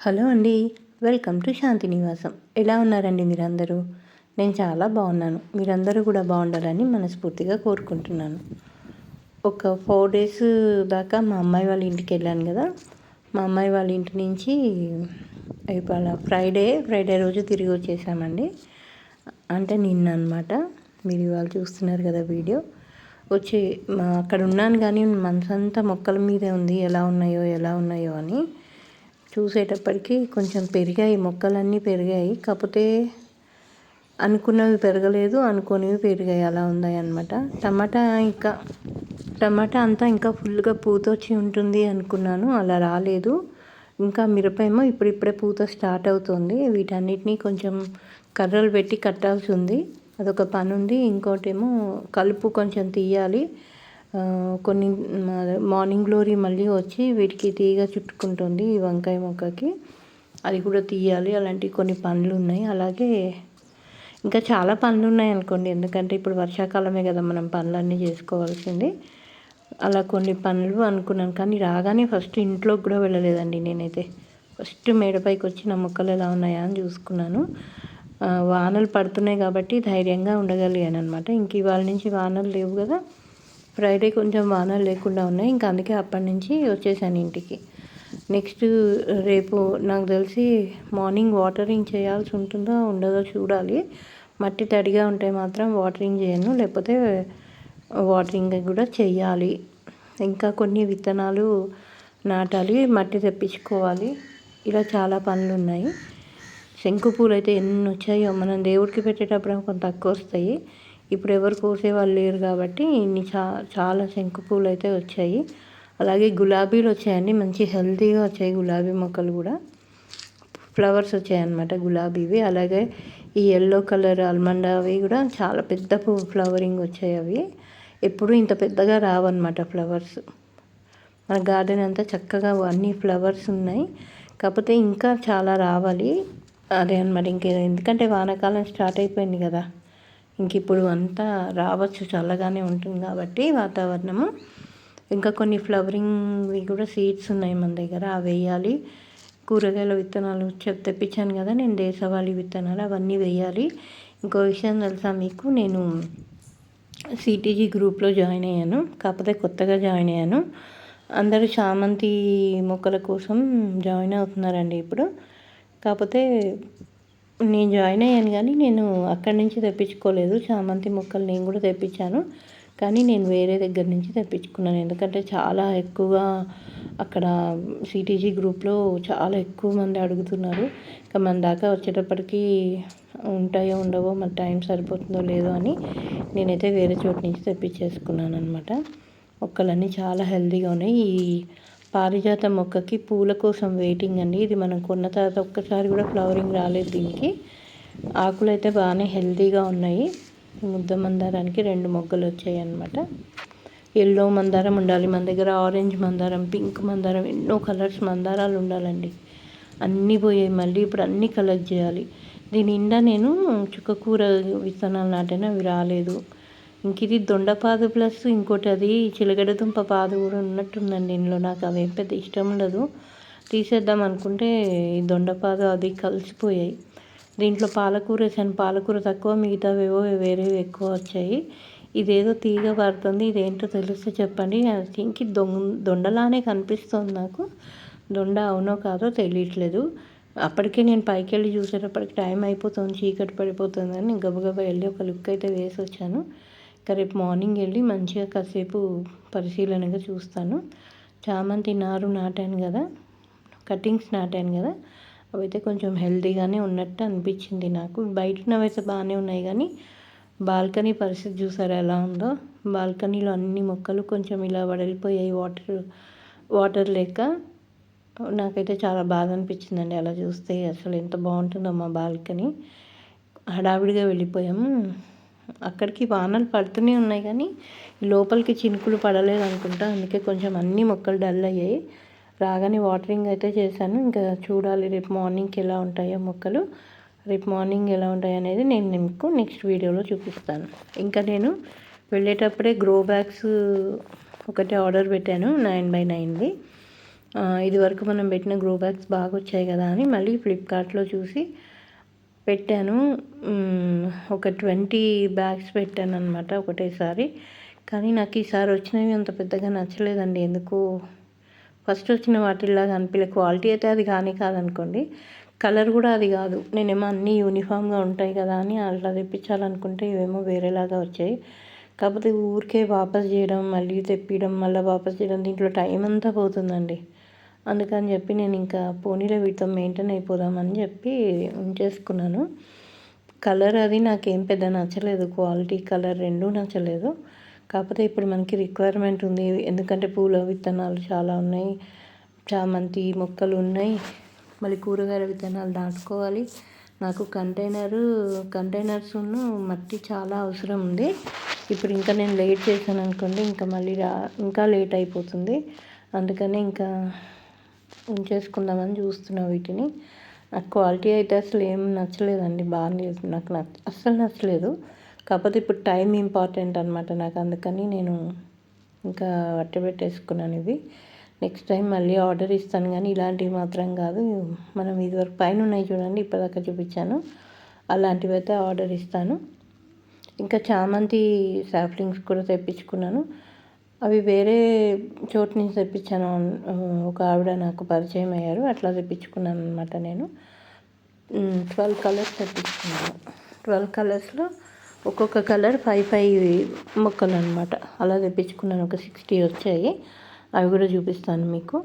Hello అండి. Welcome to శాంతి నివాసం. ఎలా ఉన్నారండి మీరందరూ? నేను చాలా బాగున్నాను. మీరందరూ కూడా బాగుండాలని మనస్ఫూర్తిగా కోరుకుంటున్నాను. ఒక 4 డేస్ దాకా మా అమ్మాయి వాళ్ళ ఇంటికి వెళ్ళాను కదా. మా అమ్మాయి వాళ్ళ ఇంటి నుంచి ఇవాళ ఫ్రైడే రోజు తిరిగి వచ్చేసామండి. అంటే నిన్న అనమాట. మీరు ఇవాళ చూస్తున్నారు కదా వీడియో. వచ్చి అక్కడ ఉన్నాను కానీ మనసంతా మొక్కల మీదే ఉంది. ఎలా ఉన్నాయో అని చూసేటప్పటికి కొంచెం పెరిగాయి, మొక్కలన్నీ పెరిగాయి. కాకపోతే అనుకున్నవి పెరగలేదు, అనుకోనివి పెరిగాయి. అలా ఉన్నాయి అన్నమాట. టమాటా అంతా ఇంకా ఫుల్గా పూత వచ్చి ఉంటుంది అనుకున్నాను. అలా రాలేదు. ఇంకా మిరపేమో ఇప్పుడిప్పుడే పూత స్టార్ట్ అవుతుంది. వీటన్నిటినీ కొంచెం కర్రలు పెట్టి కట్టాల్సి ఉంది. అదొక పని ఉంది. ఇంకోటేమో కలుపు కొంచెం తీయాలి. కొన్ని మార్నింగ్ గ్లోరీ మళ్ళీ వచ్చి వీటికి తీగ చుట్టుకుంటుంది ఈ వంకాయ మొక్కకి. అది కూడా తీయాలి. అలాంటివి కొన్ని పనులు ఉన్నాయి. అలాగే ఇంకా చాలా పనులు ఉన్నాయి అనుకోండి. ఎందుకంటే ఇప్పుడు వర్షాకాలమే కదా, మనం పనులన్నీ చేసుకోవాల్సింది. అలా కొన్ని పనులు అనుకున్నాను. కానీ రాగానే ఫస్ట్ ఇంట్లోకి కూడా వెళ్ళలేదండి నేనైతే. ఫస్ట్ మేడపైకి వచ్చి నా మొక్కలు ఎలా ఉన్నాయా అని చూసుకున్నాను. వానలు పడుతున్నాయి కాబట్టి ధైర్యంగా ఉండగలిగాను అనమాట. ఇంక ఇవాళ నుంచి వానలు లేవు కదా. ఫ్రైడే కొంచెం వానలు లేకుండా ఉన్నాయి. ఇంకా అందుకే అప్పటి నుంచి వచ్చేసాను ఇంటికి. నెక్స్ట్ రేపు నాకు తెలిసి మార్నింగ్ వాటరింగ్ చేయాల్సి ఉంటుందో ఉండదో చూడాలి. మట్టి తడిగా ఉంటే మాత్రం వాటరింగ్ చేయను, లేకపోతే వాటరింగ్ కూడా చెయ్యాలి. ఇంకా కొన్ని విత్తనాలు నాటాలి, మట్టి తెప్పించుకోవాలి. ఇలా చాలా పనులు ఉన్నాయి. శంకు పూలు అయితే ఎన్ని వచ్చాయో. మనం దేవుడికి పెట్టేటప్పుడు కొంత తక్కువ వస్తాయి. ఇప్పుడు ఎవరు కోసేవాళ్ళు లేరు కాబట్టి ఇన్ని చాలా శంకు పూలు అయితే వచ్చాయి. అలాగే గులాబీలు వచ్చాయండి. మంచి హెల్తీగా వచ్చాయి గులాబీ మొక్కలు కూడా. ఫ్లవర్స్ వచ్చాయన్నమాట గులాబీవి. అలాగే ఈ ఎల్లో కలర్ ఆల్మండ్ అవి కూడా చాలా పెద్ద ఫ్లవరింగ్ వచ్చాయి. అవి ఎప్పుడు ఇంత పెద్దగా రావన్నమాట ఫ్లవర్స్. మన గార్డెన్ అంతా చక్కగా అన్ని ఫ్లవర్స్ ఉన్నాయి. కాకపోతే ఇంకా చాలా రావాలి. అదే అన్నమాట. ఎందుకంటే వానాకాలం స్టార్ట్ అయిపోయింది కదా. ఇంక ఇప్పుడు అంతా రావచ్చు, చల్లగానే ఉంటుంది కాబట్టి వాతావరణము. ఇంకా కొన్ని ఫ్లవరింగ్వి కూడా సీడ్స్ ఉన్నాయి మన దగ్గర, అవి వేయాలి. కూరగాయల విత్తనాలు తెప్పించాను కదా నేను, దేశవాళీ విత్తనాలు, అవన్నీ వేయాలి. ఇంకో విషయం తెలుసా మీకు, నేను సిటీజీ గ్రూప్లో జాయిన్ అయ్యాను. కాకపోతే కొత్తగా జాయిన్ అయ్యాను. అందరూ చామంతి మొక్కల కోసం జాయిన్ అవుతున్నారండి ఇప్పుడు. కాకపోతే నేను జాయిన్ అయ్యాను కానీ నేను అక్కడి నుంచి తెప్పించుకోలేదు. చామంతి మొక్కలు నేను కూడా తెప్పించాను, కానీ నేను వేరే దగ్గర నుంచి తెప్పించుకున్నాను. ఎందుకంటే చాలా ఎక్కువగా అక్కడ సిటీజీ గ్రూప్లో చాలా ఎక్కువ మంది అడుగుతున్నారు. ఇంకా మన దాకా వచ్చేటప్పటికి ఉంటాయో ఉండవో, మన టైం సరిపోతుందో లేదో అని నేనైతే వేరే చోటు నుంచి తెప్పించేసుకున్నాను అనమాట. మొక్కలన్నీ చాలా హెల్తీగా ఉన్నాయి. ఈ పారిజాత మొక్కకి పూల కోసం వెయిటింగ్ అండి. ఇది మనం కొన్న తర్వాత ఒక్కసారి కూడా ఫ్లవరింగ్ రాలేదు దీనికి. ఆకులు అయితే బాగానే హెల్తీగా ఉన్నాయి. ముద్ద మందారానికి 2 మొగ్గలు వచ్చాయి అన్నమాట. ఎల్లో మందారం ఉండాలి మన దగ్గర, ఆరెంజ్ మందారం, పింక్ మందారం, ఎన్నో కలర్స్ మందారాలు ఉండాలండి. అన్నీ పోయాయి. మళ్ళీ ఇప్పుడు అన్నీ కలెక్ట్ చేయాలి. దీని నిండా నేను చుక్కకూర విత్తనాలు నాటాను, అవి రాలేదు. ఇంక ఇది దొండపాదు ప్లస్ ఇంకోటి అది చిలగడ దుంప పాదు కూడా ఉన్నట్టుందండి ఇందులో. నాకు అవి పెద్ద ఇష్టం ఉండదు. తీసేద్దాం అనుకుంటే ఈ దొండపాదు అది కలిసిపోయాయి. దీంట్లో పాలకూర వేసాను, పాలకూర తక్కువ, మిగతావేవో వేరేవి ఎక్కువ వచ్చాయి. ఇదేదో తీగ పడుతుంది, ఇదేంటో తెలిస్తే చెప్పండి. ఇంక దొండలానే కనిపిస్తుంది నాకు. దొండ అవునో కాదో తెలియట్లేదు. అప్పటికే నేను పైకి వెళ్ళి చూసేటప్పటికి టైం అయిపోతుంది, చీకటి పడిపోతుందని గబగబా వెళ్ళి ఒక లుక్ అయితే వేసి వచ్చాను. ఇంకా రేపు మార్నింగ్ వెళ్ళి మంచిగా కాసేపు పరిశీలనగా చూస్తాను. చామంతి నారు నాటాను కదా, కటింగ్స్ నాటాను కదా, అవైతే కొంచెం హెల్తీగానే ఉన్నట్టు అనిపించింది నాకు. బయటనవైతే బాగానే ఉన్నాయి కానీ బాల్కనీ పరిస్థితి చూసారా ఎలా ఉందో. బాల్కనీలో అన్ని మొక్కలు కొంచెం ఇలా వడలిపోయాయి వాటర్ లేక. నాకైతే చాలా బాధ అనిపించిందండి అలా చూస్తే. అసలు ఎంత బాగుంటుందో మా బాల్కనీ. హడావిడిగా వెళ్ళిపోయాము. అక్కడికి వానలు పడుతూనే ఉన్నాయి కానీ లోపలికి చినుకులు పడలేదు అనుకుంటా. అందుకే కొంచెం అన్ని మొక్కలు డల్ అయ్యాయి. రాగానే వాటరింగ్ అయితే చేశాను. ఇంకా చూడాలి రేపు మార్నింగ్కి ఎలా ఉంటాయో మొక్కలు. రేపు మార్నింగ్ ఎలా ఉంటాయి అనేది నేను మీకు నెక్స్ట్ వీడియోలో చూపిస్తాను. ఇంకా నేను వెళ్ళేటప్పుడే గ్రో బ్యాగ్స్ ఒకటి ఆర్డర్ పెట్టాను, 9x9ది. ఇదివరకు మనం పెట్టిన గ్రో బ్యాగ్స్ బాగా వచ్చాయి కదా అని మళ్ళీ ఫ్లిప్కార్ట్లో చూసి పెట్టాను. ఒక 20 బ్యాగ్స్ పెట్టాను అనమాట ఒకటేసారి. కానీ నాకు ఈసారి వచ్చినవి అంత పెద్దగా నచ్చలేదండి. ఎందుకో ఫస్ట్ వచ్చిన వాటిలాగా అనిపించలే. క్వాలిటీ అయితే అది కానీ కాదనుకోండి, కలర్ కూడా అది కాదు. నేనేమో అన్నీ యూనిఫామ్గా ఉంటాయి కదా అని అట్లా తెప్పించాలనుకుంటే ఇవేమో వేరేలాగా వచ్చాయి. కాకపోతే ఊరికే వాపస్ చేయడం, మళ్ళీ తెప్పియడం, మళ్ళీ వాపస్ చేయడం, దీంట్లో టైం అంతా పోతుందండి. అందుకని చెప్పి నేను ఇంకా పోనీలో వీటితో మెయింటైన్ అయిపోదామని చెప్పి ఉంచేసుకున్నాను. కలర్ అది నాకేం పెద్ద నచ్చలేదు, క్వాలిటీ కలర్ రెండూ నచ్చలేదు. కాకపోతే ఇప్పుడు మనకి రిక్వైర్మెంట్ ఉంది, ఎందుకంటే పూల విత్తనాలు చాలా ఉన్నాయి, చామంతి మొక్కలు ఉన్నాయి, మళ్ళీ కూరగాయల విత్తనాలు నాటుకోవాలి. నాకు కంటైనర్స్ మట్టి చాలా అవసరం ఉంది. ఇప్పుడు ఇంకా నేను లేట్ చేశాను అనుకోండి, ఇంకా మళ్ళీ ఇంకా లేట్ అయిపోతుంది. అందుకని ఇంకా ఉంచేసుకుందామని చూస్తున్నా వీటిని. నాకు క్వాలిటీ అయితే అసలు ఏం నచ్చలేదండి, బాగాలేదు, నాకు అస్సలు నచ్చలేదు. కాకపోతే ఇప్పుడు టైం ఇంపార్టెంట్ అనమాట నాకు, అందుకని నేను ఇంకా పెట్టేసుకున్నాను ఇవి. నెక్స్ట్ టైం మళ్ళీ ఆర్డర్ ఇస్తాను, కానీ ఇలాంటివి మాత్రం కాదు. మనం ఇదివరకు పైన ఉన్నాయి చూడండి, ఇప్పటిదాకా చూపించాను, అలాంటివి అయితే ఆర్డర్ ఇస్తాను. ఇంకా చామంతి సాప్లింగ్స్ కూడా తెప్పించుకున్నాను. అవి వేరే చోటు నుంచి తెప్పించాను. ఒక ఆవిడ నాకు పరిచయం అయ్యారు, అట్లా తెప్పించుకున్నాను అనమాట. నేను 12 కలర్స్ తెప్పించుకున్నాను. 12 కలర్స్లో ఒక్కొక్క కలర్ 5 మొక్కలు అనమాట. అలా తెప్పించుకున్నాను. ఒక 60 వచ్చాయి. అవి కూడా చూపిస్తాను మీకు.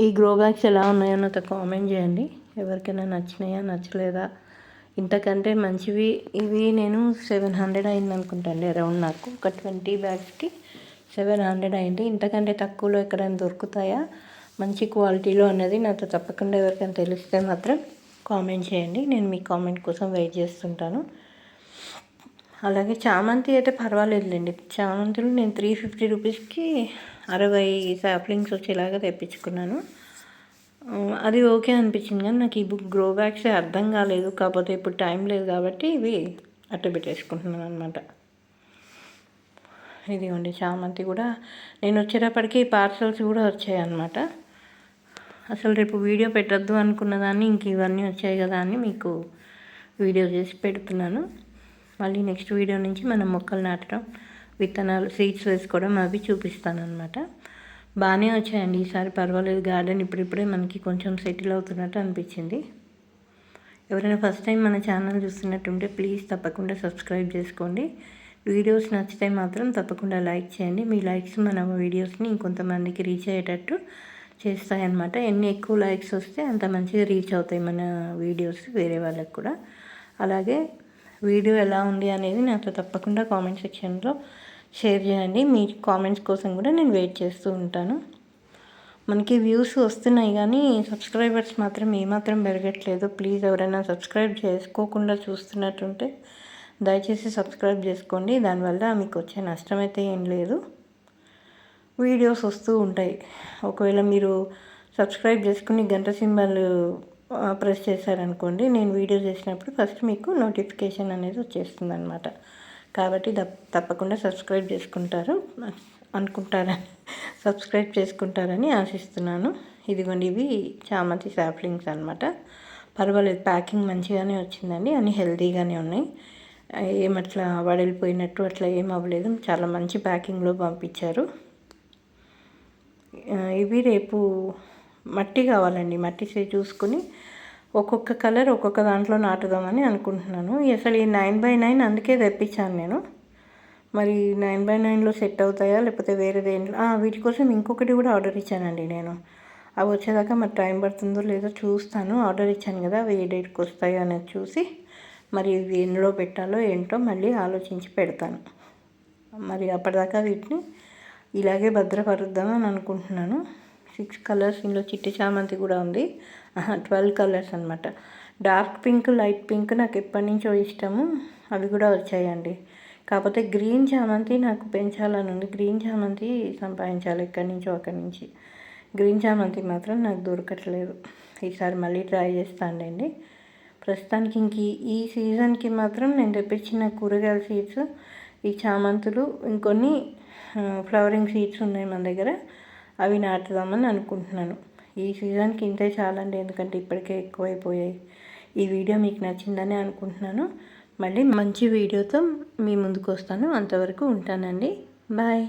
ఈ గ్రో బ్యాగ్స్ ఎలా ఉన్నాయో నాతో కామెంట్ చేయండి. ఎవరికైనా నచ్చినాయా నచ్చలేదా. ఇంతకంటే మంచివి ఇవి నేను 700 అయింది అనుకుంటాండి అరౌండ్. నాకు ఒక 20 బ్యాగ్స్కి 700 అయింది. ఇంతకంటే తక్కువలో ఎక్కడైనా దొరుకుతాయా మంచి క్వాలిటీలో అన్నది నాతో తప్పకుండా ఎవరికైనా తెలిస్తే మాత్రం కామెంట్ చేయండి. నేను మీ కామెంట్ కోసం వెయిట్ చేస్తుంటాను. అలాగే చామంతి అయితే పర్వాలేదులేండి. చామంతులు నేను 350 రూపీస్కి 60 సాప్లింగ్స్ వచ్చేలాగా తెప్పించుకున్నాను. అది ఓకే అనిపించింది, కానీ నాకు ఈ గ్రో బ్యాగ్స్ అర్థం కాలేదు. కాకపోతే ఇప్పుడు టైం లేదు కాబట్టి ఇవి పెట్టేసుకుంటున్నాను అనమాట. ఇదిగోండి చామంతి కూడా నేను వచ్చేటప్పటికి పార్సల్స్ కూడా వచ్చాయి అన్నమాట. అసలు రేపు వీడియో పెట్టద్దు అనుకున్న దాన్ని ఇంక ఇవన్నీ వచ్చాయి కదా అని మీకు వీడియో చేసి పెడుతున్నాను. మళ్ళీ నెక్స్ట్ వీడియో నుంచి మనం మొక్కలు నాటడం, విత్తనాలు సీడ్స్ వేసుకోవడం అవి చూపిస్తాను అనమాట. బాగానే వచ్చాయండి ఈసారి, పర్వాలేదు. గార్డెన్ ఇప్పుడిప్పుడే మనకి కొంచెం సెటిల్ అవుతున్నట్టు అనిపించింది. ఎవరైనా ఫస్ట్ టైం మన ఛానల్ చూస్తున్నట్టుంటే ప్లీజ్ తప్పకుండా సబ్స్క్రైబ్ చేసుకోండి. వీడియోస్ నచ్చితే మాత్రం తప్పకుండా లైక్ చేయండి. మీ లైక్స్ మన వీడియోస్ని ఇంకొంతమందికి రీచ్ అయ్యేటట్టు చేస్తాయన్నమాట. ఎన్ని ఎక్కువ లైక్స్ వస్తే అంత మంచిగా రీచ్ అవుతాయి మన వీడియోస్ వేరే వాళ్ళకి కూడా. అలాగే వీడియో ఎలా ఉంది అనేది నాతో తప్పకుండా కామెంట్ సెక్షన్లో షేర్ చేయండి. మీ కామెంట్స్ కోసం కూడా నేను వెయిట్ చేస్తూ ఉంటాను. మనకి వ్యూస్ వస్తున్నాయి కానీ సబ్స్క్రైబర్స్ మాత్రం ఏమాత్రం పెరగట్లేదు. ప్లీజ్ ఎవరైనా సబ్స్క్రైబ్ చేసుకోకుండా చూస్తున్నట్టుంటే దయచేసి సబ్స్క్రైబ్ చేసుకోండి. దానివల్ల మీకు వచ్చే నష్టం అయితే ఏం లేదు, వీడియోస్ వస్తూ ఉంటాయి. ఒకవేళ మీరు సబ్స్క్రైబ్ చేసుకుని గంట సింబల్ ప్రెస్ చేశారనుకోండి, నేను వీడియో చేసినప్పుడు ఫస్ట్ మీకు నోటిఫికేషన్ అనేది వచ్చేస్తుంది అనమాట. కాబట్టి తప్పకుండా సబ్స్క్రైబ్ చేసుకుంటారని ఆశిస్తున్నాను. ఇదిగోండి ఇవి చామంతి సాప్లింగ్స్ అనమాట. పర్వాలేదు, ప్యాకింగ్ మంచిగానే వచ్చిందండి, అన్నీ హెల్తీగానే ఉన్నాయి. ఏమట్లా వడిలిపోయినట్టు అట్లా ఏం అవ్వలేదు, చాలా మంచి ప్యాకింగ్లో పంపించారు. ఇవి రేపు మట్టి కావాలండి, మట్టి చూసుకుని ఒక్కొక్క కలర్ ఒక్కొక్క దాంట్లో నాటుదామని అనుకుంటున్నాను. అసలు ఈ 9x9 అందుకే తెప్పించాను నేను. మరి 9x9లో సెట్ అవుతాయా లేకపోతే వేరే దేంట్లో. వీటి కోసం ఇంకొకటి కూడా ఆర్డర్ ఇచ్చానండి నేను. అవి వచ్చేదాకా మరి టైం పడుతుందో లేదో చూస్తాను. ఆర్డర్ ఇచ్చాను కదా, అవి ఏ డేట్కి వస్తాయో అనేది చూసి మరి ఇవి ఎందులో పెట్టాలో ఏంటో మళ్ళీ ఆలోచించి పెడతాను. మరి అప్పటిదాకా వీటిని ఇలాగే భద్రపరుద్దామని అనుకుంటున్నాను. 6 కలర్స్, ఇందులో చిట్టి చామంతి కూడా ఉంది. 12 కలర్స్ అనమాట. డార్క్ పింక్, లైట్ పింక్ నాకు ఎప్పటి నుంచో ఇష్టము, అవి కూడా వచ్చాయండి. కాకపోతే గ్రీన్ చామంతి నాకు పెంచాలని ఉంది. గ్రీన్ చామంతి సంపాదించాలి ఎక్కడి నుంచో అక్కడి నుంచి. గ్రీన్ చామంతి మాత్రం నాకు దొరకట్లేదు. ఈసారి మళ్ళీ ట్రై చేస్తానులేండి. ప్రస్తుతానికి ఇంక ఈ సీజన్కి మాత్రం నేను తెప్పించిన కూరగాయల సీడ్స్, ఈ చామంతులు, ఇంకొన్ని ఫ్లవరింగ్ సీడ్స్ ఉన్నాయి మన దగ్గర, అవి నాటుదామని అనుకుంటున్నాను. ఈ సీజన్కి ఇంతే చాలండి, ఎందుకంటే ఇప్పటికే ఎక్కువైపోయాయి. ఈ వీడియో మీకు నచ్చిందని అనుకుంటున్నాను. మళ్ళీ మంచి వీడియోతో మీ ముందుకు వస్తాను. అంతవరకు ఉంటానండి. బాయ్.